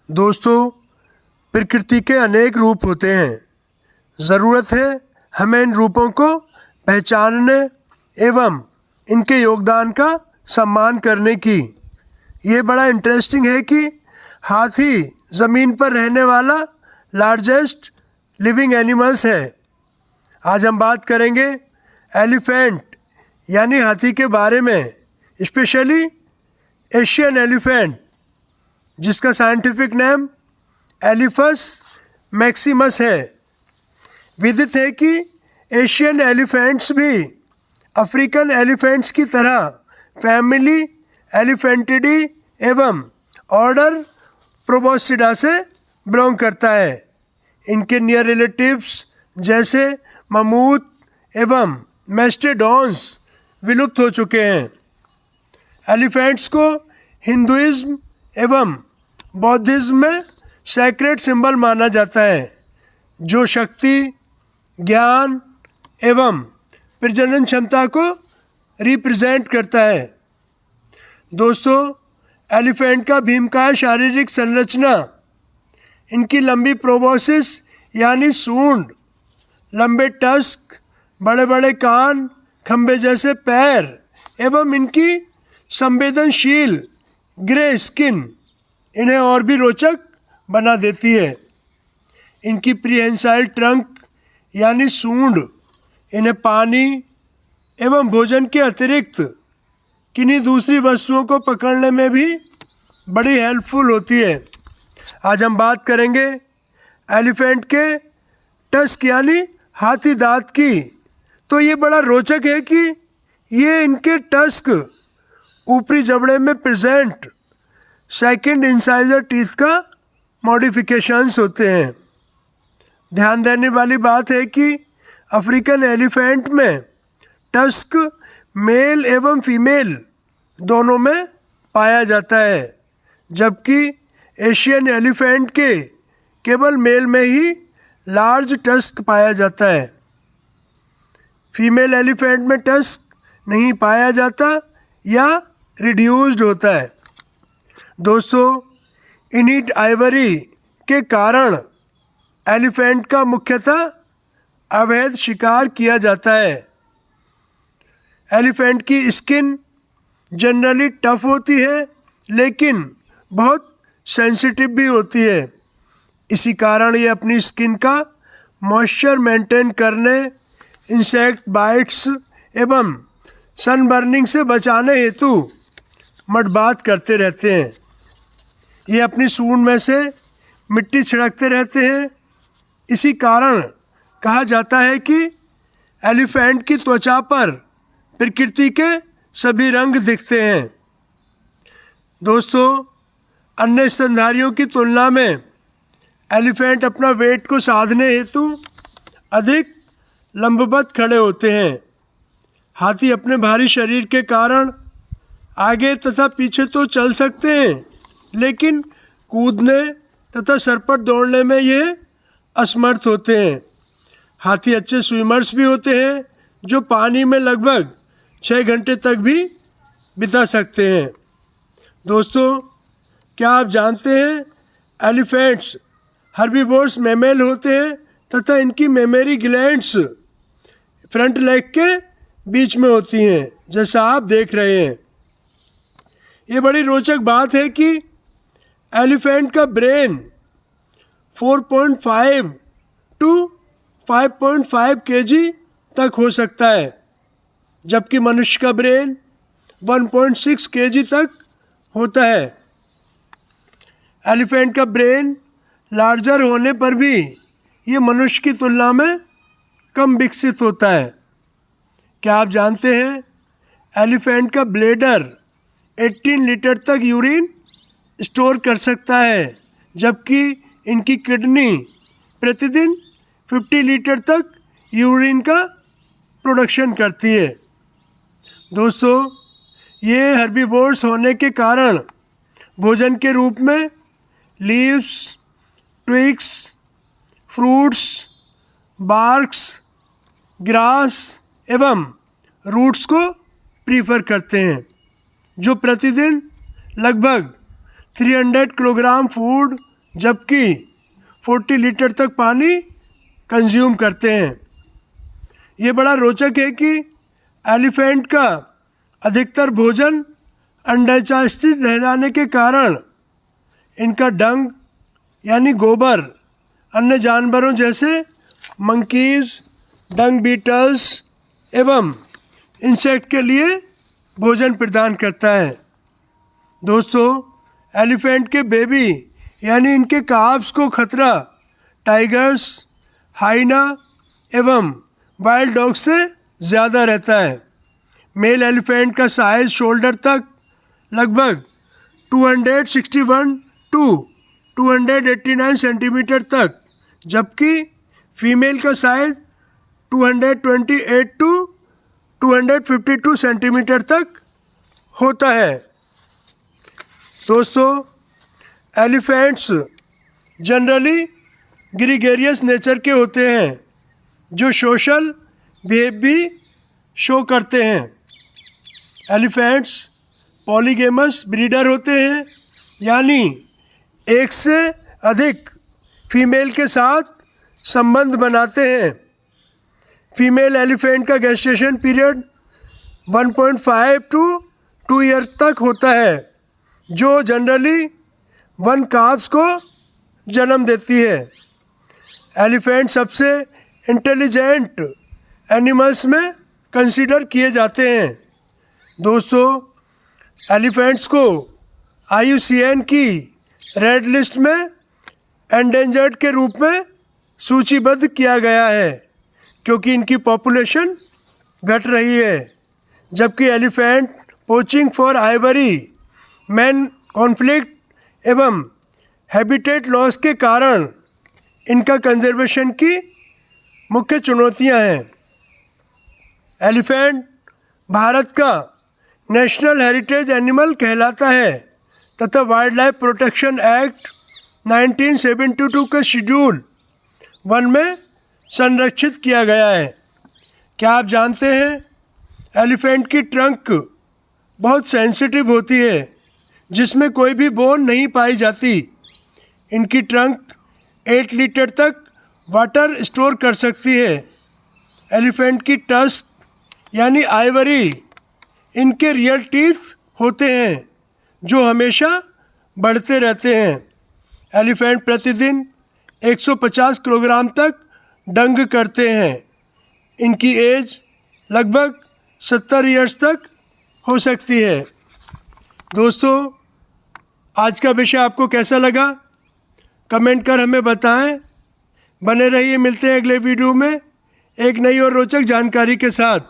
दोस्तों, प्रकृति के अनेक रूप होते हैं। ज़रूरत है हमें इन रूपों को पहचानने एवं इनके योगदान का सम्मान करने की। ये बड़ा इंटरेस्टिंग है कि हाथी ज़मीन पर रहने वाला लार्जेस्ट लिविंग एनिमल्स है। आज हम बात करेंगे एलिफेंट यानी हाथी के बारे में, स्पेशली एशियन एलिफेंट, जिसका साइंटिफिक नेम एलिफस मैक्सिमस है। विदित है कि एशियन एलिफेंट्स भी अफ्रीकन एलिफेंट्स की तरह फैमिली एलिफेंटिडी एवं ऑर्डर प्रोबोसिडा से बिलोंग करता है। इनके नियर रिलेटिव्स जैसे ममूथ एवं मेस्टेडॉन्स विलुप्त हो चुके हैं। एलिफेंट्स को हिंदुइज्म एवं बौद्धिज्म में सैक्रेड सिंबल माना जाता है, जो शक्ति, ज्ञान एवं प्रजनन क्षमता को रिप्रेजेंट करता है। दोस्तों, एलिफेंट का भीमकाय शारीरिक संरचना, इनकी लंबी प्रोबोसिस यानी सूंड, लंबे टस्क, बड़े बड़े कान, खंबे जैसे पैर एवं इनकी संवेदनशील ग्रे स्किन इन्हें और भी रोचक बना देती है। इनकी प्रीहेंसाइल ट्रंक यानी सूंड इन्हें पानी एवं भोजन के अतिरिक्त किन्हीं दूसरी वस्तुओं को पकड़ने में भी बड़ी हेल्पफुल होती है। आज हम बात करेंगे एलिफेंट के टस्क यानी हाथी दांत की। तो ये बड़ा रोचक है कि ये इनके टस्क ऊपरी जबड़े में प्रेजेंट सेकंड इंसाइजर टीथ का मॉडिफिकेशंस होते हैं। ध्यान देने वाली बात है कि अफ्रीकन एलिफेंट में टस्क मेल एवं फीमेल दोनों में पाया जाता है, जबकि एशियन एलिफेंट के केवल मेल में ही लार्ज टस्क पाया जाता है। फीमेल एलिफेंट में टस्क नहीं पाया जाता या रिड्यूस्ड होता है। दोस्तों, इनिट आइवरी के कारण एलिफेंट का मुख्यतः अवैध शिकार किया जाता है। एलिफेंट की स्किन जनरली टफ होती है, लेकिन बहुत सेंसिटिव भी होती है। इसी कारण ये अपनी स्किन का मॉइस्चर मेंटेन करने, इंसेक्ट बाइट्स एवं सन बर्निंग से बचाने हेतु मडबात करते रहते हैं। ये अपनी सूंड में से मिट्टी छिड़कते रहते हैं। इसी कारण कहा जाता है कि एलिफेंट की त्वचा पर प्रकृति के सभी रंग दिखते हैं। दोस्तों, अन्य स्तनधारियों की तुलना में एलिफेंट अपना वेट को साधने हेतु अधिक लंबवत खड़े होते हैं। हाथी अपने भारी शरीर के कारण आगे तथा पीछे तो चल सकते हैं, लेकिन कूदने तथा सरपट दौड़ने में ये असमर्थ होते हैं। हाथी अच्छे स्विमर्स भी होते हैं, जो पानी में लगभग 6 घंटे तक भी बिता सकते हैं। दोस्तों, क्या आप जानते हैं एलिफेंट्स हर्बीवोर्स मैमल होते हैं तथा इनकी मेमरी ग्लैंड्स फ्रंट लेग के बीच में होती हैं, जैसा आप देख रहे हैं। ये बड़ी रोचक बात है कि एलिफेंट का ब्रेन 4.5 टू 5.5 केजी तक हो सकता है, जबकि मनुष्य का ब्रेन 1.6 केजी तक होता है। एलिफेंट का ब्रेन लार्जर होने पर भी ये मनुष्य की तुलना में कम विकसित होता है। क्या आप जानते हैं एलिफेंट का ब्लेडर 18 लीटर तक यूरिन स्टोर कर सकता है, जबकि इनकी किडनी प्रतिदिन 50 लीटर तक यूरिन का प्रोडक्शन करती है। दोस्तों, ये हर्बीवोर्स होने के कारण भोजन के रूप में leaves, twigs, fruits, barks, grass एवं रूट्स को प्रीफर करते हैं, जो प्रतिदिन लगभग 300 किलोग्राम फूड जबकि 40 लीटर तक पानी कंज्यूम करते हैं। ये बड़ा रोचक है कि एलिफेंट का अधिकतर भोजन अनडाइजेस्टेड रह जाने के कारण इनका डंग यानी गोबर अन्य जानवरों जैसे मंकीज़, डंग बीटल्स एवं इंसेक्ट के लिए भोजन प्रदान करता है। दोस्तों, एलिफेंट के बेबी यानी इनके काफ्स को खतरा टाइगर्स, हाइना एवं वाइल्ड डॉग से ज़्यादा रहता है। मेल एलिफेंट का साइज़ शोल्डर तक लगभग 261 टू 289 सेंटीमीटर तक, जबकि फीमेल का साइज़ 228 टू 252 सेंटीमीटर तक होता है। दोस्तों, एलिफेंट्स जनरली ग्रीगेरियस नेचर के होते हैं जो सोशल बिहेव भी शो करते हैं। एलिफेंट्स पॉलीगेमस ब्रीडर होते हैं, यानी एक से अधिक फीमेल के साथ संबंध बनाते हैं। फीमेल एलिफेंट का गेस्टेशन पीरियड 1.5 टू 2 ईयर तक होता है, जो जनरली 1 काफ्स को जन्म देती है। एलिफेंट सबसे इंटेलिजेंट एनिमल्स में कंसीडर किए जाते हैं। दोस्तों, एलिफेंट्स को IUCN की रेड लिस्ट में एंडेंजर्ड के रूप में सूचीबद्ध किया गया है, क्योंकि इनकी पॉपुलेशन घट रही है। जबकि elephant poaching for Ivory, man conflict एवं हैबिटेट लॉस के कारण इनका कंजर्वेशन की मुख्य चुनौतियां हैं। एलिफेंट भारत का नेशनल हेरिटेज एनिमल कहलाता है तथा वाइल्ड लाइफ प्रोटेक्शन एक्ट 1972 के शेड्यूल 1 में संरक्षित किया गया है। क्या आप जानते हैं, एलिफेंट की ट्रंक बहुत सेंसिटिव होती है, जिसमें कोई भी बोन नहीं पाई जाती। इनकी ट्रंक 8 लीटर तक वाटर स्टोर कर सकती है। एलिफेंट की टस्क यानी आइवरी इनके रियल टीथ होते हैं, जो हमेशा बढ़ते रहते हैं। एलिफेंट प्रतिदिन 150 किलोग्राम तक डंग करते हैं। इनकी एज लगभग 70 ईयर्स तक हो सकती है। दोस्तों, आज का विषय आपको कैसा लगा, कमेंट कर हमें बताएं। बने रहिए, मिलते हैं अगले वीडियो में एक नई और रोचक जानकारी के साथ।